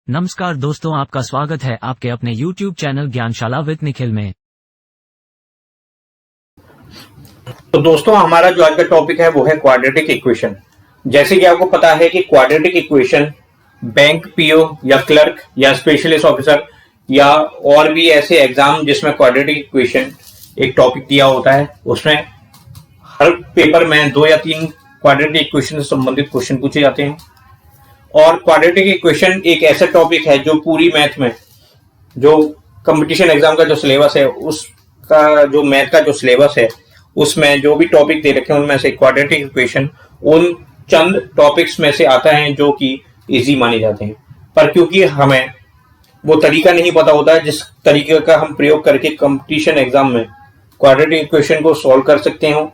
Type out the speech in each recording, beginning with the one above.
नमस्कार दोस्तों, आपका स्वागत है आपके अपने YouTube channel Gyanshala with Nikhil में। तो दोस्तों, हमारा जो आज का टॉपिक है वो है क्वाड्रेटिक इक्वेशन। जैसे कि आपको पता है कि क्वाड्रेटिक इक्वेशन बैंक पीओ या क्लर्क या स्पेशलिस्ट ऑफिसर या और भी ऐसे एग्जाम जिसमें क्वाड्रेटिक इक्वेशन एक टॉपिक दिया होता है, उसमें हर पेपर में 2 या 3 क्वाड्रेटिक इक्वेशन से संबंधित क्वेश्चन पूछे जाते हैं। और क्वाड्रेटिक इक्वेशन एक ऐसा टॉपिक है जो पूरी मैथ में, जो कंपटीशन एग्जाम का जो सिलेबस है, उसका जो मैथ का जो सिलेबस है, उसमें जो भी टॉपिक दे रखे हैं उनमें से क्वाड्रेटिक इक्वेशन उन चंद टॉपिक्स में से आता है जो कि इजी माने जाते हैं। पर क्योंकि हमें वो तरीका नहीं पता होता है जिस तरीके का हम प्रयोग करके कंपटीशन एग्जाम में क्वाड्रेटिक इक्वेशन को सॉल्व कर सकते हो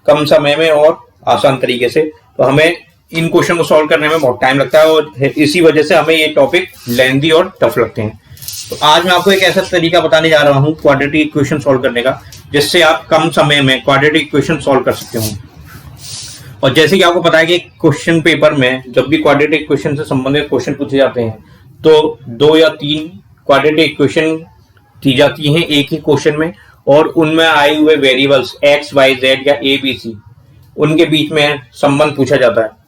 कम समय में और आसान तरीके से, तो हमें इन क्वेश्चन को सॉल्व करने में बहुत टाइम लगता है और इसी वजह से हमें ये टॉपिक लेंथी और टफ लगते हैं। तो आज मैं आपको एक ऐसा तरीका बताने जा रहा हूं क्वाड्रेटिक इक्वेशन सॉल्व करने का, जिससे आप कम समय में क्वाड्रेटिक इक्वेशन सॉल्व कर सकते हो। और जैसे कि आपको पता है कि क्वेश्चन पेपर में जब भी क्वाड्रेटिक इक्वेशन से संबंधित क्वेश्चन पूछे जाते हैं तो 2 या 3 क्वाड्रेटिक इक्वेशन दी जाती हैं एक ही क्वेश्चन में, और उनमें आए हुए वेरिएबल्स एक्स वाई जेड या ए बी सी, उनके बीच में संबंध पूछा जाता है।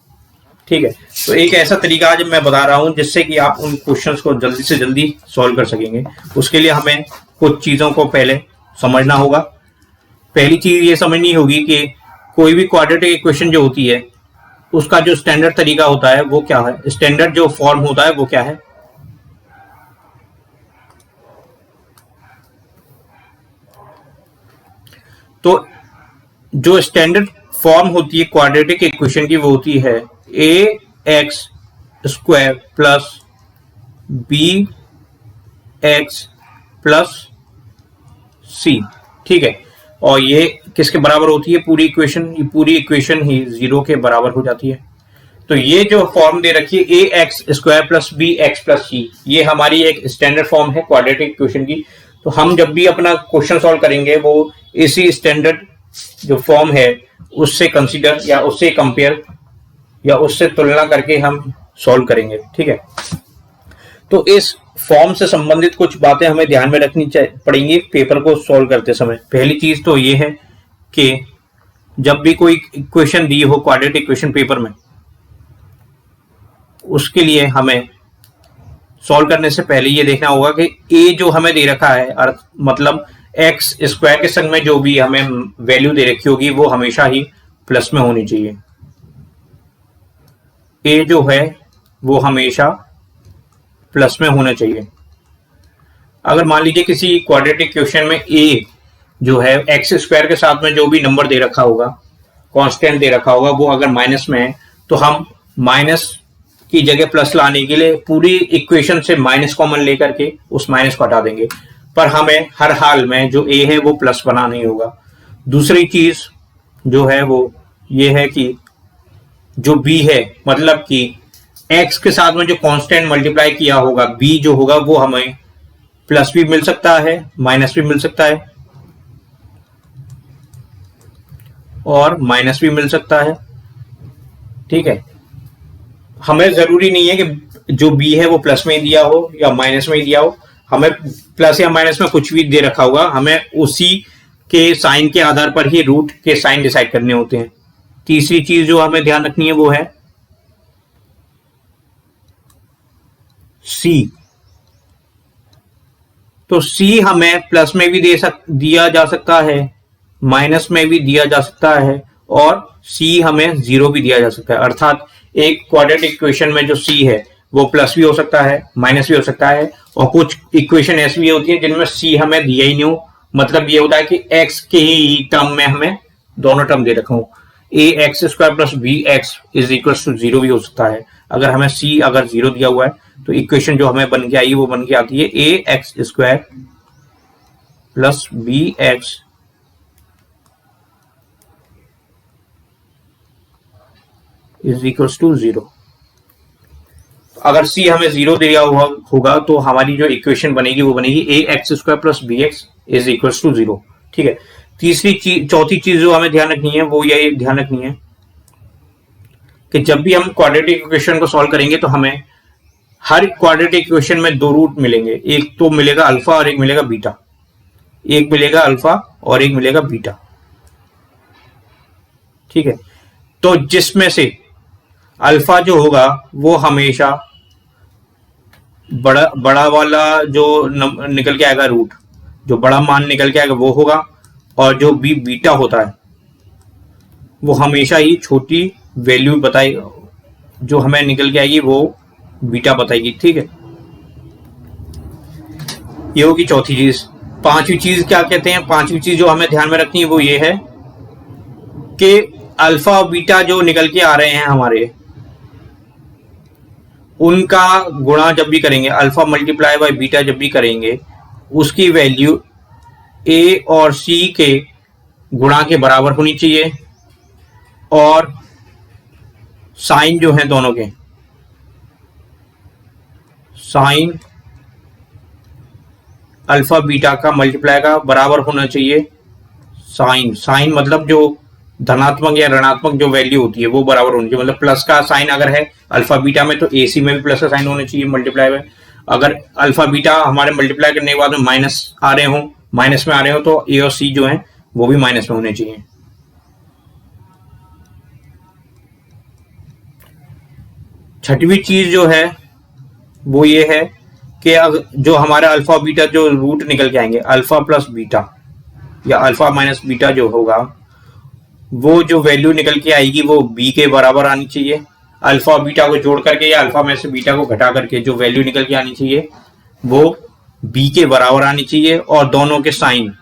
ठीक है, तो एक ऐसा तरीका आज मैं बता रहा हूं जिससे कि आप उन क्वेश्चंस को जल्दी से जल्दी सॉल्व कर सकेंगे। उसके लिए हमें कुछ चीजों को पहले समझना होगा। पहली चीज ये समझनी होगी कि कोई भी क्वाड्रेटिक इक्वेशन जो होती है उसका जो स्टैंडर्ड तरीका होता है वो क्या है, स्टैंडर्ड जो फॉर्म होता है वो क्या है। तो जो स्टैंडर्ड फॉर्म होती है क्वाड्रेटिक इक्वेशन की वो होती है A X square plus B X plus C. ठीक है, और ये किसके बराबर होती है पूरी इक्वेशन, ये पूरी इक्वेशन ही 0 के बराबर हो जाती है। तो ये जो फॉर्म दे रखी है A X square plus B X plus C, ये हमारी एक स्टैंडर्ड फॉर्म है क्वाड्रेटिक इक्वेशन की। तो हम जब भी अपना क्वेश्चन सॉल्व करेंगे वो इसी स्टैंडर्ड जो फॉर्म है उससे कंसीडर या उससे कंपेयर या उससे तुलना करके हम सॉल्व करेंगे। ठीक है, तो इस फॉर्म से संबंधित कुछ बातें हमें ध्यान में रखनी पड़ेंगी पेपर को सॉल्व करते समय। पहली चीज तो ये है कि जब भी कोई इक्वेशन दी हो क्वाड्रेटिक इक्वेशन पेपर में, उसके लिए हमें सॉल्व करने से पहले ये देखना होगा कि ए जो हमें दे रखा है, मतलब एक्स स्क्वायर के संग में जो भी हमें वैल्यू दे रखी होगी वो हमेशा ही प्लस में होनी चाहिए। ए जो है वो हमेशा प्लस में होना चाहिए। अगर मान लीजिए किसी क्वाड्रेटिक इक्वेशन में ए जो है एक्स स्क्वायर के साथ में जो भी नंबर दे रखा होगा, कांस्टेंट दे रखा होगा, वो अगर माइनस में है तो हम माइनस की जगह प्लस लाने के लिए पूरी इक्वेशन से माइनस कॉमन लेकर के उस माइनस को हटा देंगे। पर हमें हर हाल में जो ए है वो प्लस बना नहीं होगा। दूसरी चीज जो है वो ये है कि जो बी है, मतलब कि एक्स के साथ में जो कांस्टेंट मल्टीप्लाई किया होगा, बी जो होगा वो हमें प्लस भी मिल सकता है, माइनस भी मिल सकता है और माइनस भी मिल सकता है। ठीक है, हमें जरूरी नहीं है कि जो बी है वो प्लस में ही दिया हो या माइनस में ही दिया हो। हमें प्लस या माइनस में कुछ भी दे रखा होगा, हमें उसी के साइन के आधार पर ही रूट के साइन डिसाइड करने होते हैं। तीसरी चीज जो हमें ध्यान रखनी है वो है सी। तो सी हमें प्लस में भी दिया जा सकता है, माइनस में भी दिया जा सकता है और सी हमें 0 भी दिया जा सकता है। अर्थात एक क्वाड्रेटिक इक्वेशन में जो सी है वो प्लस भी हो सकता है, माइनस भी हो सकता है, और कुछ इक्वेशन ऐसी भी होती है जिनमें सी हमें दिया ही नहीं हो। मतलब ये होता है कि एक्स के ही टर्म में हमें दोनों टर्म दे रखा हो, A X square plus B X is equal to 0 भी हो सकता है। अगर हमें सी अगर 0 दिया हुआ है तो इक्वेशन जो हमें बन के आई वो बन के आती है A X square plus B X is equal to 0। अगर सी हमें 0 दिया होगा तो हमारी जो इक्वेशन बनेगी वो बनेगी A X square plus B X is equal to 0। ठीक है, चौथी चीज जो हमें ध्यान रखनी है वो ये ध्यान रखनी है कि जब भी हम क्वाड्रेटिक इक्वेशन को सॉल्व करेंगे तो हमें हर क्वाड्रेटिक इक्वेशन में दो रूट मिलेंगे, एक तो मिलेगा अल्फा और एक मिलेगा बीटा, एक मिलेगा अल्फा और एक मिलेगा बीटा, ठीक है। तो जिसमें से अल्फा जो होगा वो हमेशा बड़ा वाला जो निकल के आएगा रूट, जो बड़ा मान निकल के आएगा वो होगा, और जो बीटा होता है वो हमेशा ही छोटी वैल्यू बताएगी, जो हमें निकल के आएगी वो बीटा बताएगी, ठीक है। ये होगी चौथी चीज। पांचवी चीज क्या कहते हैं, पांचवी चीज जो हमें ध्यान में रखनी है वो ये है कि अल्फा और बीटा जो निकल के आ रहे हैं हमारे, उनका गुणा जब भी करेंगे, अल्फा मल्टीप्लाई बाय बीटा जब भी करेंगे, उसकी वैल्यू ए और सी के गुणा के बराबर होनी चाहिए, और साइन जो है दोनों के, साइन अल्फा बीटा का मल्टीप्लाई का बराबर होना चाहिए। साइन मतलब जो धनात्मक या ऋणात्मक जो वैल्यू होती है वो बराबर होनी चाहिए। मतलब प्लस का साइन अगर है अल्फा बीटा में तो एसी में भी प्लस का साइन होना चाहिए मल्टीप्लाई में। अगर अल्फा बीटा हमारे मल्टीप्लाई करने के बाद में माइनस आ रहे हो, माइनस में आ रहे हो, तो ए और सी जो है वो भी माइनस में होने चाहिए। छठवीं चीज जो है वो ये है कि जो हमारा अल्फा बीटा जो रूट निकल के आएंगे, अल्फा प्लस बीटा या अल्फा माइनस बीटा जो होगा, वो जो वैल्यू निकल के आएगी वो बी के बराबर आनी चाहिए। अल्फा बीटा को जोड़ करके या अल्फा में से बीटा को घटा करके जो वैल्यू निकल के आनी चाहिए वो बी के बराबर आनी चाहिए, और दोनों के साइन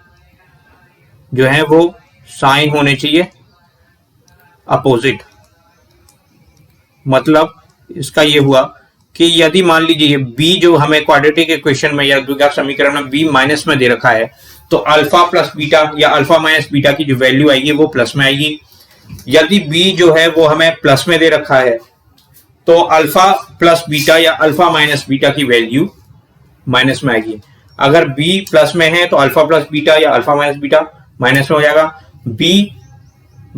जो है वो साइन होने चाहिए अपोजिट। मतलब इसका ये हुआ कि यदि मान लीजिए b जो हमें क्वाड्रेटिक इक्वेशन में या द्विघात समीकरण में b माइनस में दे रखा है, तो अल्फा प्लस बीटा या अल्फा माइनस बीटा की जो वैल्यू आएगी वो प्लस में आएगी। यदि b जो है वो हमें प्लस में दे रखा है तो अल्फा प्लस बीटा या अल्फा माइनस बीटा की वैल्यू माइनस में आएगी। अगर b प्लस में है तो अल्फा प्लस बीटा या अल्फा माइनस बीटा माइनस में हो जाएगा। b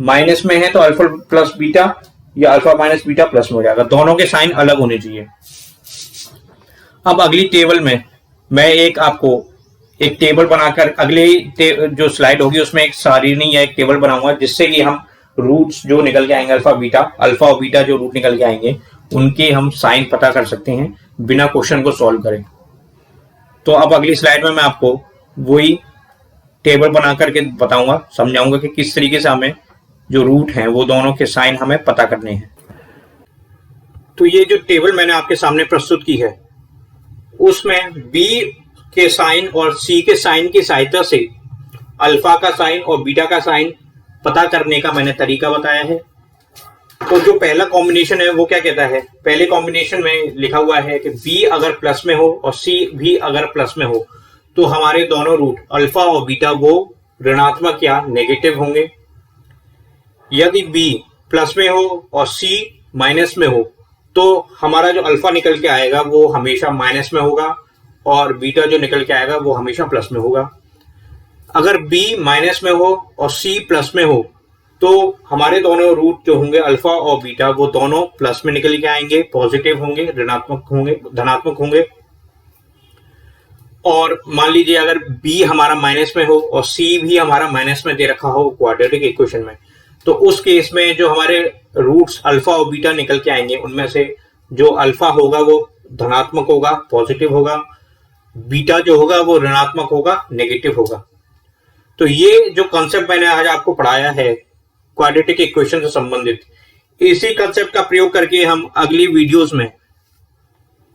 माइनस में है तो अल्फा प्लस बीटा या अल्फा माइनस बीटा प्लस में हो जाएगा। दोनों के साइन अलग होने चाहिए। अब अगली टेबल में मैं आपको एक टेबल बनाकर अगले जो स्लाइड होगी उसमें एक सारिणी या एक टेबल बनाऊंगा, जिससे कि हम रूट्स जो निकल के आएंगे अल्फा और बीटा जो रूट निकल के आएंगे उनके हम साइन पता कर सकते हैं बिना क्वेश्चन को सॉल्व करें। तो अब अगली स्लाइड में मैं आपको वही टेबल बना करके बताऊंगा, समझाऊंगा कि किस तरीके से हमें जो रूट हैं वो दोनों के साइन हमें पता करने हैं। तो ये जो टेबल मैंने आपके सामने प्रस्तुत की है उसमें b के साइन और c के साइन की सहायता से अल्फा का साइन और बीटा का साइन पता करने का मैंने तरीका बताया है। तो जो पहला कॉम्बिनेशन है वो क्या कहता है, पहले कॉम्बिनेशन में लिखा हुआ है कि b अगर प्लस में हो और c भी अगर प्लस में हो तो हमारे दोनों रूट अल्फा और बीटा वो ऋणात्मक या नेगेटिव होंगे। यदि b प्लस में हो और c माइनस में हो तो हमारा जो अल्फा निकल के आएगा वो हमेशा माइनस में होगा, और बीटा जो निकल के आएगा वो हमेशा प्लस में होगा। अगर b माइनस में हो और c प्लस में हो तो हमारे दोनों रूट जो होंगे अल्फा और बीटा वो दोनों प्लस में निकल के आएंगे, पॉजिटिव होंगे, ऋणात्मक होंगे, धनात्मक होंगे। और मान लीजिए अगर b हमारा माइनस में हो और c भी हमारा माइनस में दे रखा हो क्वाड्रेटिक इक्वेशन में, तो उस केस में जो हमारे रूट्स अल्फा और बीटा निकल के आएंगे उनमें से जो अल्फा होगा वो धनात्मक होगा, पॉजिटिव होगा, बीटा जो होगा वो ऋणात्मक होगा, नेगेटिव होगा। तो ये जो कॉन्सेप्ट मैंने आज आपको पढ़ाया है क्वाड्रेटिक इक्वेशन से संबंधित, इसी कॉन्सेप्ट का प्रयोग करके हम अगली वीडियोस में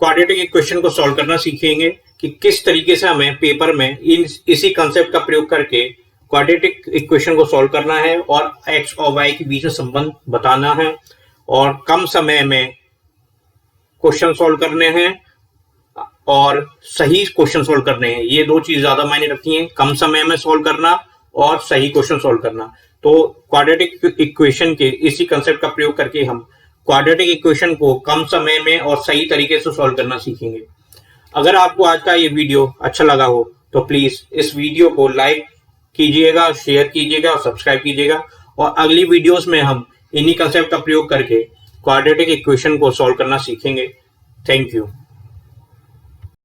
क्वाड्रेटिक इक्वेशन को सॉल्व करना सीखेंगे कि किस तरीके से हमें पेपर में इसी कॉन्सेप्ट का प्रयोग करके क्वाड्रेटिक इक्वेशन को सॉल्व करना है और x और y के बीच में संबंध बताना है, और कम समय में क्वेश्चन सॉल्व करने हैं और सही क्वेश्चन सॉल्व करने हैं। ये दो चीज ज्यादा मायने रखती हैं, कम समय में सॉल्व करना और सही क्वेश्चन सॉल्व करना। तो क्वाड्रेटिक इक्वेशन के इसी कंसेप्ट का प्रयोग करके हम क्वाड्रेटिक इक्वेशन को कम समय में और सही तरीके से सॉल्व करना सीखेंगे। अगर आपको आज का ये वीडियो अच्छा लगा हो तो प्लीज इस वीडियो को लाइक कीजिएगा, शेयर कीजिएगा और सब्सक्राइब कीजिएगा, और अगली वीडियोस में हम इन्हीं कंसेप्ट का प्रयोग करके क्वाड्रेटिक इक्वेशन को सॉल्व करना सीखेंगे। Thank you.